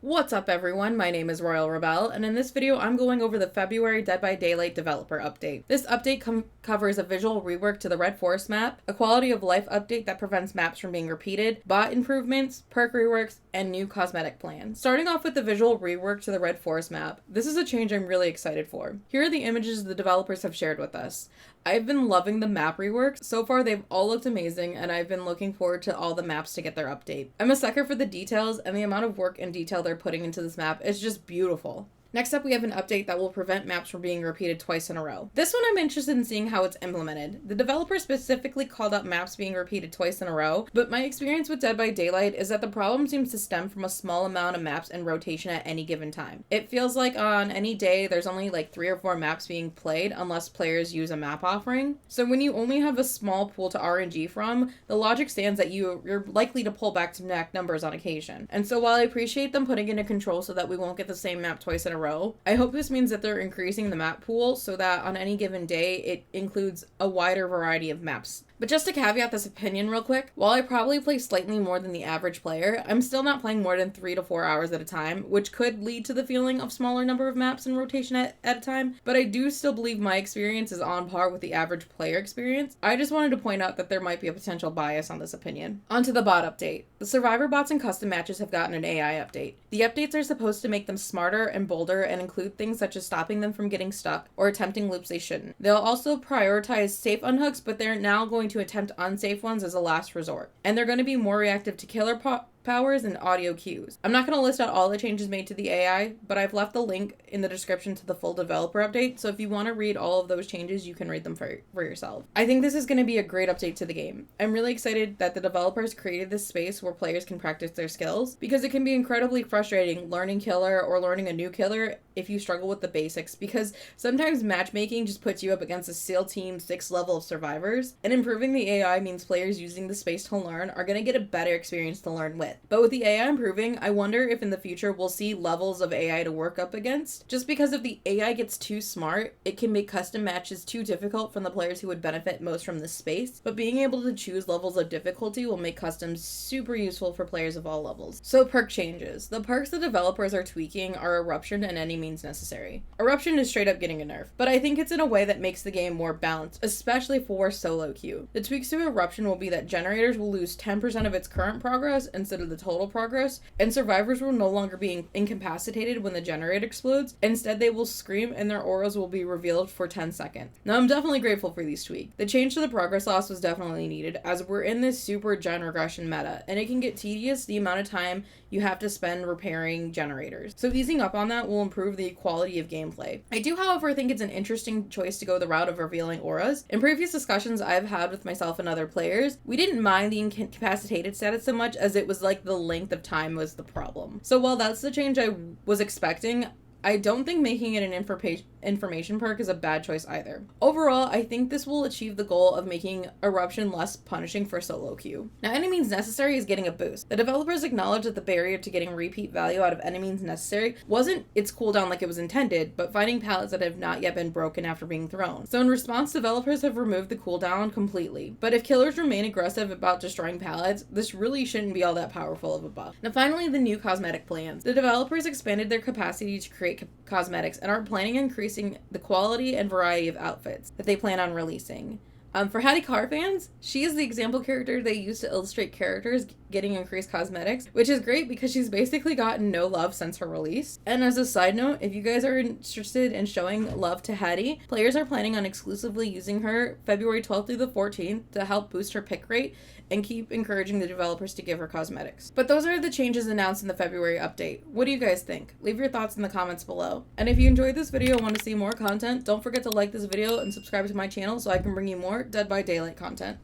What's up everyone, my name is RoyaleRebelle, and in this video I'm going over the February Dead by Daylight developer update. This update covers a visual rework to the Red Forest map, a quality of life update that prevents maps from being repeated, bot improvements, perk reworks, and new cosmetic plans. Starting off with the visual rework to the Red Forest map, this is a change I'm really excited for. Here are the images the developers have shared with us. I've been loving the map reworks. So far they've all looked amazing, and I've been looking forward to all the maps to get their update. I'm a sucker for the details, and the amount of work and detail they're putting into this map is just beautiful. Next up, we have an update that will prevent maps from being repeated twice in a row. This one I'm interested in seeing how it's implemented. The developer specifically called out maps being repeated twice in a row, but my experience with Dead by Daylight is that the problem seems to stem from a small amount of maps in rotation at any given time. It feels like on any day there's only like 3 or 4 maps being played unless players use a map offering. So when you only have a small pool to RNG from, the logic stands that you're likely to pull back-to-back numbers on occasion. And so while I appreciate them putting in a control so that we won't get the same map twice in a row, I hope this means that they're increasing the map pool so that on any given day it includes a wider variety of maps. But just to caveat this opinion real quick, while I probably play slightly more than the average player, I'm still not playing more than 3 to 4 hours at a time, which could lead to the feeling of smaller number of maps in rotation at a time, but I do still believe my experience is on par with the average player experience. I just wanted to point out that there might be a potential bias on this opinion. Onto the bot update. The survivor bots and custom matches have gotten an AI update. The updates are supposed to make them smarter and bolder and include things such as stopping them from getting stuck or attempting loops they shouldn't. They'll also prioritize safe unhooks, but they're now going to attempt unsafe ones as a last resort. And they're going to be more reactive to killer powers and audio cues. I'm not going to list out all the changes made to the AI, but I've left the link in the description to the full developer update, so if you want to read all of those changes, you can read them for yourself. I think this is going to be a great update to the game. I'm really excited that the developers created this space where players can practice their skills, because it can be incredibly frustrating learning killer or learning a new killer if you struggle with the basics, because sometimes matchmaking just puts you up against a SEAL Team 6 level of survivors, and improving the AI means players using the space to learn are going to get a better experience to learn with. But with the AI improving, I wonder if in the future we'll see levels of AI to work up against, just because if the AI gets too smart, it can make custom matches too difficult from the players who would benefit most from this space, but being able to choose levels of difficulty will make customs super useful for players of all levels. So perk changes. The perks the developers are tweaking are Eruption and Any Means Necessary. Eruption is straight up getting a nerf, but I think it's in a way that makes the game more balanced, especially for solo queue. The tweaks to Eruption will be that generators will lose 10% of its current progress instead of the total progress, and survivors will no longer be incapacitated when the generator explodes. Instead, they will scream and their auras will be revealed for 10 seconds. Now, I'm definitely grateful for these tweaks. The change to the progress loss was definitely needed, as we're in this super gen regression meta, and it can get tedious the amount of time you have to spend repairing generators. So easing up on that will improve the quality of gameplay. I do, however, think it's an interesting choice to go the route of revealing auras. In previous discussions I've had with myself and other players, we didn't mind the incapacitated status so much as it was like the length of time was the problem. So while that's the change I was expecting, I don't think making it an information perk is a bad choice either. Overall, I think this will achieve the goal of making Eruption less punishing for solo queue. Now, Any Means Necessary is getting a boost. The developers acknowledge that the barrier to getting repeat value out of Any Means Necessary wasn't its cooldown like it was intended, but finding pallets that have not yet been broken after being thrown. So in response, developers have removed the cooldown completely. But if killers remain aggressive about destroying pallets, this really shouldn't be all that powerful of a buff. Now finally, the new cosmetic plans. The developers expanded their capacity to create cosmetics and are planning on increasing the quality and variety of outfits that they plan on releasing. For Hattie Carr fans, she is the example character they use to illustrate characters getting increased cosmetics, which is great because she's basically gotten no love since her release. And as a side note, if you guys are interested in showing love to Hattie, players are planning on exclusively using her February 12th through the 14th to help boost her pick rate and keep encouraging the developers to give her cosmetics. But those are the changes announced in the February update. What do you guys think? Leave your thoughts in the comments below. And if you enjoyed this video and want to see more content, don't forget to like this video and subscribe to my channel so I can bring you more Dead by Daylight content.